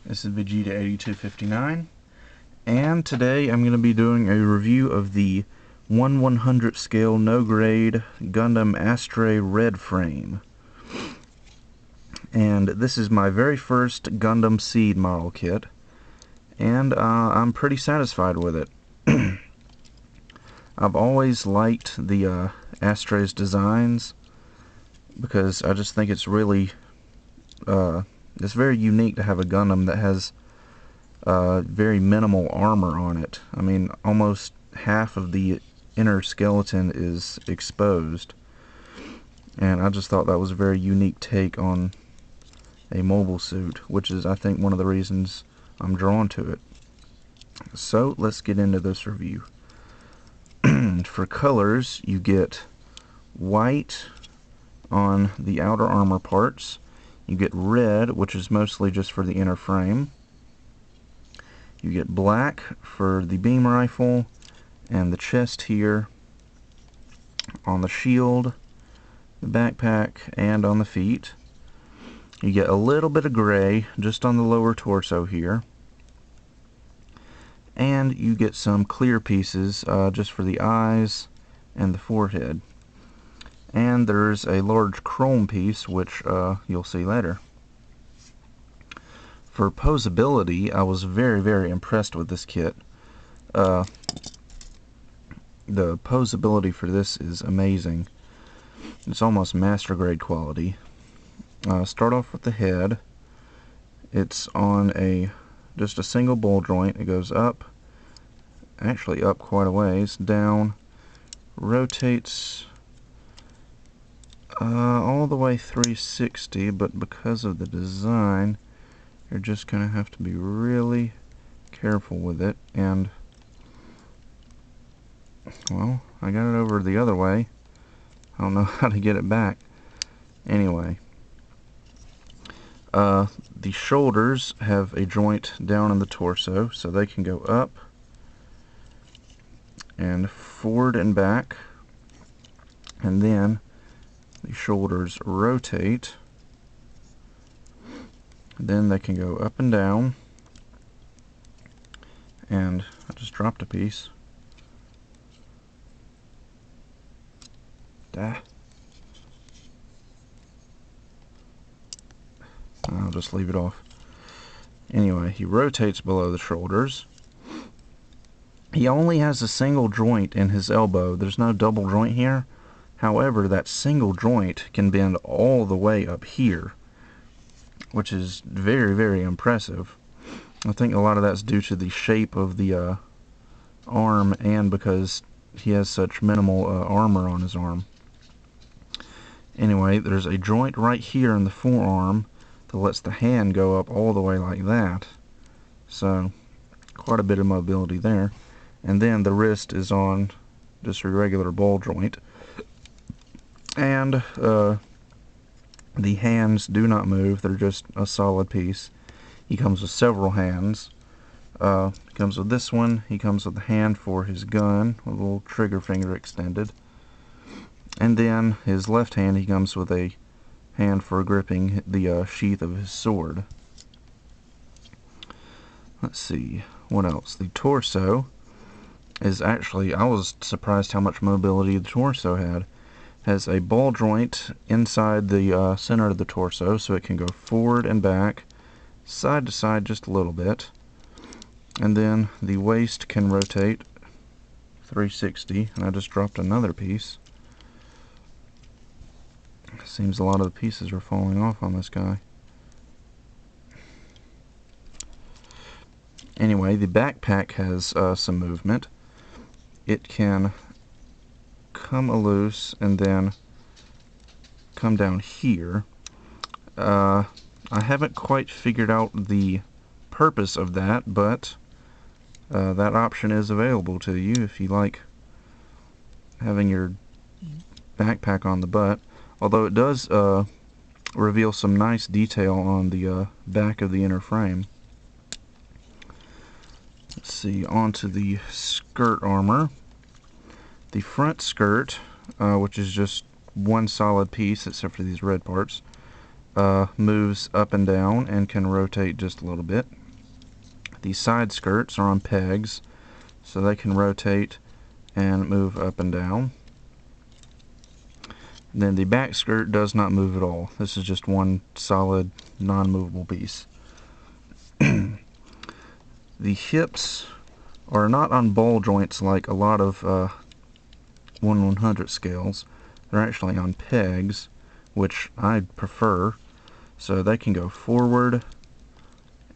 This is Vegeta8259, and today I'm going to be doing a review of the 1/100 scale no grade Gundam Astray red frame. And this is my very first Gundam Seed model kit, and I'm pretty satisfied with it. I've always liked the Astray's designs because I just think it's really it's very unique to have a Gundam that has very minimal armor on it. I mean, almost half of the inner skeleton is exposed, and I just thought that was a very unique take on a mobile suit, which is, I think, one of the reasons I'm drawn to it. So let's get into this review. For colors, you get white on the outer armor parts. You get red, which is mostly just for the inner frame. You get black for the beam rifle and the chest here, on the shield, the backpack, and on the feet. You get a little bit of gray just on the lower torso here. And you get some clear pieces just for the eyes and the forehead. And there's a large chrome piece, which you'll see later. For poseability, I was very impressed with this kit. The poseability for this is amazing. It's almost master grade quality. Start off with the head. It's on just a single ball joint. It goes up, actually up quite a ways, down, rotates all the way 360, but because of the design, you're just going to have to be really careful with it. And, well, I got it over the other way. I don't know how to get it back. Anyway, the shoulders have a joint down in the torso, so they can go up and forward and back, and then the shoulders rotate, then they can go up and down, and I just dropped a piece. I'll just leave it off. Anyway, he rotates below the shoulders. He only has a single joint in his elbow. There's no double joint here. However, that single joint can bend all the way up here, which is very impressive. I think a lot of that's due to the shape of the arm, and because he has such minimal armor on his arm. Anyway, there's a joint right here in the forearm that lets the hand go up all the way like that. So, quite a bit of mobility there. And then the wrist is on just a regular ball joint. And the hands do not move, they're just a solid piece. He comes with several hands. He comes with this one, he comes with a hand for his gun, with a little trigger finger extended. And then his left hand, he comes with a hand for gripping the sheath of his sword. Let's see, what else? The torso is actually, I was surprised how much mobility the torso had. Has a ball joint inside the center of the torso, so it can go forward and back, side to side just a little bit. And then the waist can rotate 360, and I just dropped another piece. Seems a lot of the pieces are falling off on this guy. Anyway, the backpack has some movement. It can come loose and then come down here. I haven't quite figured out the purpose of that, but that option is available to you if you like having your backpack on the butt. Although it does reveal some nice detail on the back of the inner frame. Let's see, onto the skirt armor. The front skirt, which is just one solid piece except for these red parts, moves up and down and can rotate just a little bit. The side skirts are on pegs, so they can rotate and move up and down. And then the back skirt does not move at all. This is just one solid, non-movable piece. The hips are not on ball joints like a lot of 1/100 scales. They're actually on pegs, which I prefer. So they can go forward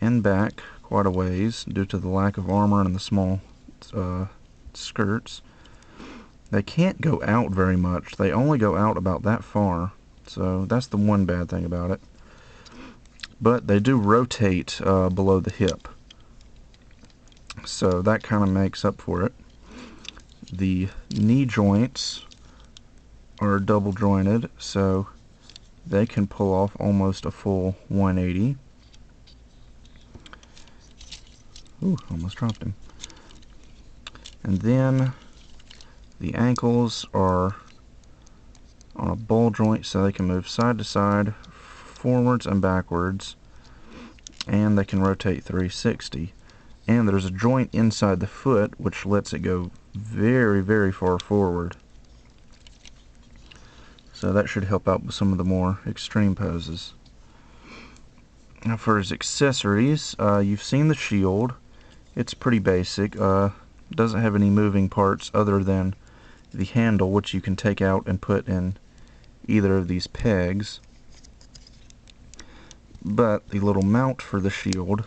and back quite a ways due to the lack of armor and the small skirts. They can't go out very much. They only go out about that far. So that's the one bad thing about it. But they do rotate below the hip. So that kind of makes up for it. The knee joints are double jointed, so they can pull off almost a full 180. Ooh, almost dropped him. And then the ankles are on a ball joint, so they can move side to side, forwards and backwards, and they can rotate 360. And there's a joint inside the foot which lets it go very, very far forward. So that should help out with some of the more extreme poses. Now for his accessories, you've seen the shield. It's pretty basic. Doesn't have any moving parts other than the handle, which you can take out and put in either of these pegs. But the little mount for the shield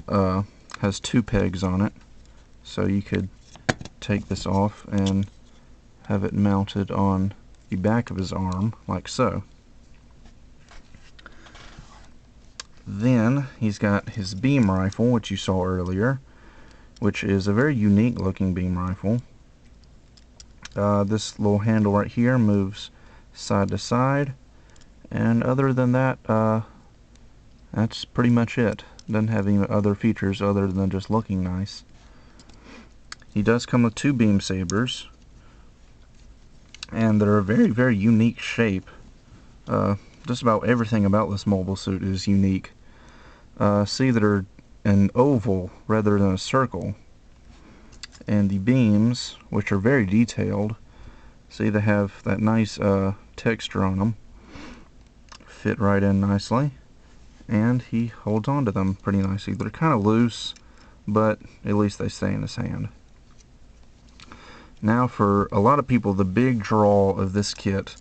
has 2 pegs on it, so you could take this off and have it mounted on the back of his arm, like so. Then he's got his beam rifle, which you saw earlier, which is a very unique looking beam rifle. This little handle right here moves side to side, and other than that, that's pretty much it. Doesn't have any other features other than just looking nice. He does come with 2 beam sabers, and they're a very, very unique shape. Just about everything about this mobile suit is unique. See, that are an oval rather than a circle. And the beams, which are very detailed, see, they have that nice texture on them. Fit right in nicely. And he holds on to them pretty nicely. They're kind of loose, but at least they stay in his hand. Now, for a lot of people, the big draw of this kit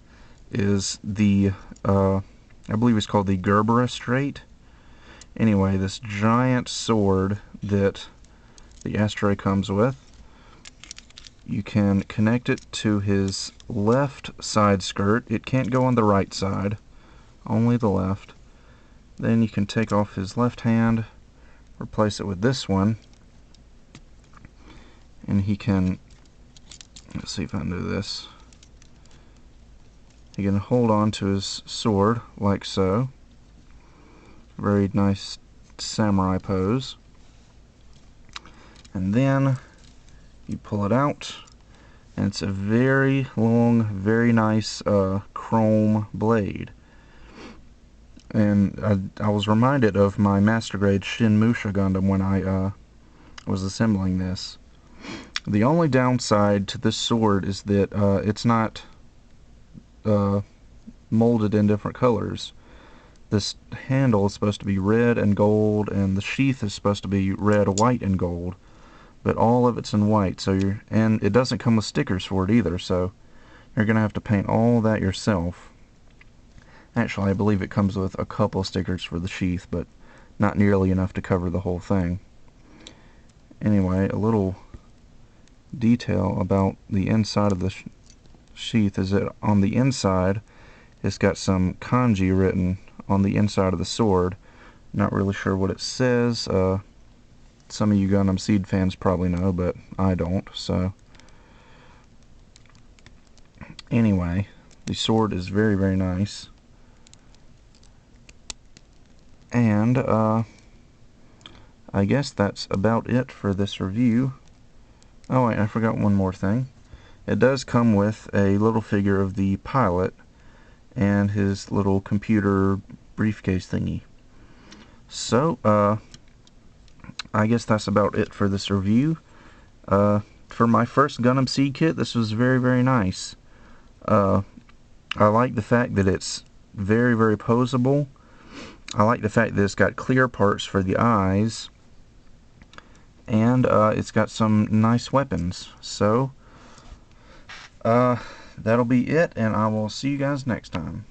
is the, I believe it's called the Gerber Astray. Anyway, this giant sword that the Astray comes with. You can connect it to his left side skirt. It can't go on the right side, only the left. Then you can take off his left hand, replace it with this one, and he can, let's see if I can do this. He can hold on to his sword like so. Very nice samurai pose. And then you pull it out, and it's a very long, very nice chrome blade. And I was reminded of my Master Grade Shin Musha Gundam when I was assembling this. The only downside to this sword is that it's not molded in different colors. This handle is supposed to be red and gold, and the sheath is supposed to be red, white, and gold. But all of it's in white, and it doesn't come with stickers for it either, so you're going to have to paint all that yourself. Actually, I believe it comes with a couple stickers for the sheath, but not nearly enough to cover the whole thing. Anyway, a little detail about the inside of the sheath is that on the inside it's got some kanji written on the inside of the sword. Not really sure what it says. Some of you Gundam Seed fans probably know, but I don't, so. Anyway, the sword is very, very nice. And, I guess that's about it for this review. Oh wait, I forgot one more thing. It does come with a little figure of the pilot, and his little computer briefcase thingy. So, I guess that's about it for this review. For my first Gundam Seed kit, this was very, very nice. I like the fact that it's very, very poseable. I like the fact that it's got clear parts for the eyes, and it's got some nice weapons. So, that'll be it, and I will see you guys next time.